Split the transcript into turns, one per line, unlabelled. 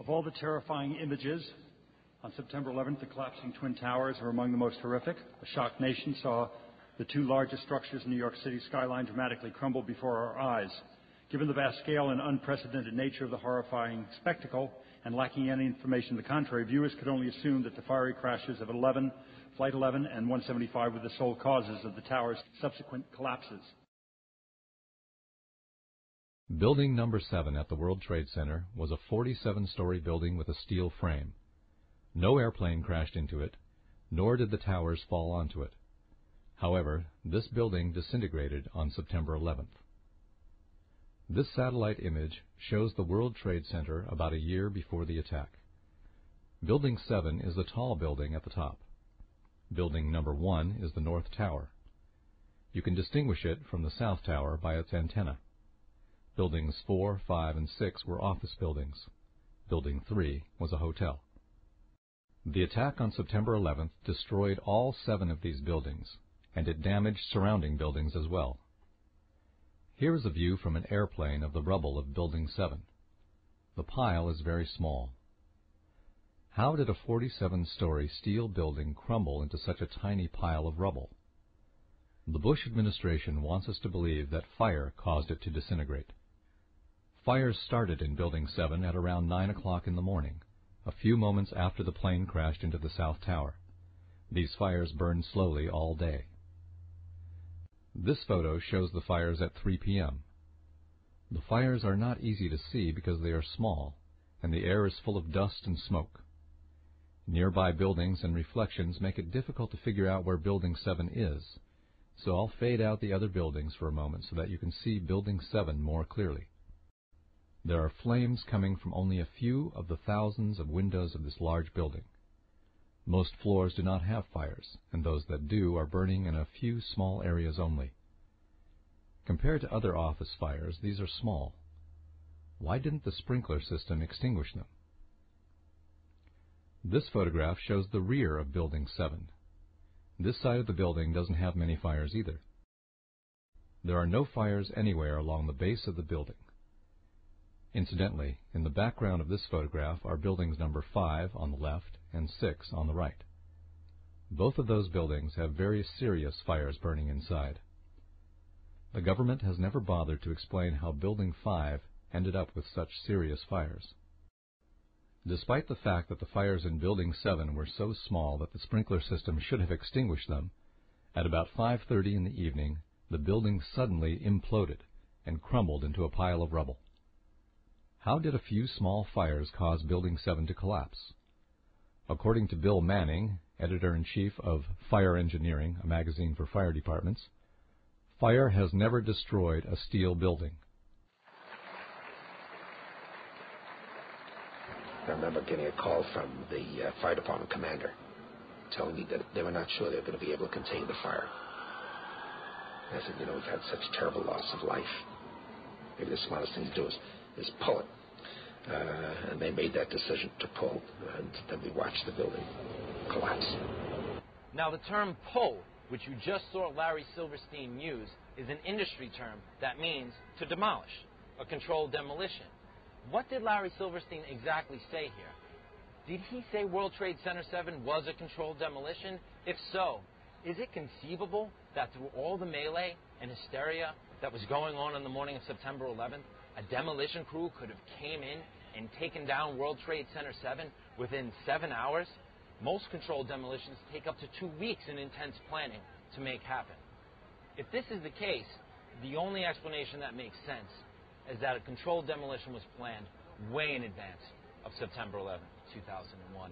Of all the terrifying images, on September 11th, the collapsing Twin Towers were among the most horrific. A shocked nation saw the two largest structures in New York City skyline dramatically crumble before our eyes. Given the vast scale and unprecedented nature of the horrifying spectacle, and lacking any information to the contrary, viewers could only assume that the fiery crashes of Flight 11 and 175 were the sole causes of the tower's subsequent collapses.
Building number 7 at the World Trade Center was a 47-story building with a steel frame. No airplane crashed into it, nor did the towers fall onto it. However, this building disintegrated on September 11th. This satellite image shows the World Trade Center about a year before the attack. Building 7 is the tall building at the top. Building number 1 is the North Tower. You can distinguish it from the South Tower by its antenna. Buildings 4, 5, and 6 were office buildings. Building 3 was a hotel. The attack on September 11th destroyed all 7 of these buildings, and it damaged surrounding buildings as well. Here is a view from an airplane of the rubble of Building 7. The pile is very small. How did a 47-story steel building crumble into such a tiny pile of rubble? The Bush administration wants us to believe that fire caused it to disintegrate. Fires started in Building 7 at around 9 o'clock in the morning, a few moments after the plane crashed into the South Tower. These fires burned slowly all day. This photo shows the fires at 3 p.m. The fires are not easy to see because they are small, and the air is full of dust and smoke. Nearby buildings and reflections make it difficult to figure out where Building 7 is, so I'll fade out the other buildings for a moment so that you can see Building 7 more clearly. There are flames coming from only a few of the thousands of windows of this large building. Most floors do not have fires, and those that do are burning in a few small areas only. Compared to other office fires, these are small. Why didn't the sprinkler system extinguish them? This photograph shows the rear of Building 7. This side of the building doesn't have many fires either. There are no fires anywhere along the base of the building. Incidentally, in the background of this photograph are buildings number 5 on the left and 6 on the right. Both of those buildings have very serious fires burning inside. The government has never bothered to explain how Building 5 ended up with such serious fires. Despite the fact that the fires in Building 7 were so small that the sprinkler system should have extinguished them, at about 5:30 in the evening, the building suddenly imploded and crumbled into a pile of rubble. How did a few small fires cause Building 7 to collapse? According to Bill Manning, editor-in-chief of Fire Engineering, a magazine for fire departments, fire has never destroyed a steel building.
I remember getting a call from the fire department commander telling me that they were not sure they were going to be able to contain the fire. I said, we've had such terrible loss of life. Maybe the smartest thing to do is pull it. And they made that decision to pull, and then we watched the building collapse.
Now, the term pull, which you just saw Larry Silverstein use, is an industry term that means to demolish, a controlled demolition. What did Larry Silverstein exactly say here? Did he say World Trade Center 7 was a controlled demolition? If so, is it conceivable that through all the melee and hysteria that was going on the morning of September 11th, a demolition crew could have came in and taken down World Trade Center 7 within 7 hours? Most controlled demolitions take up to 2 weeks in intense planning to make happen. If this is the case, the only explanation that makes sense is that a controlled demolition was planned way in advance of September 11th, 2001.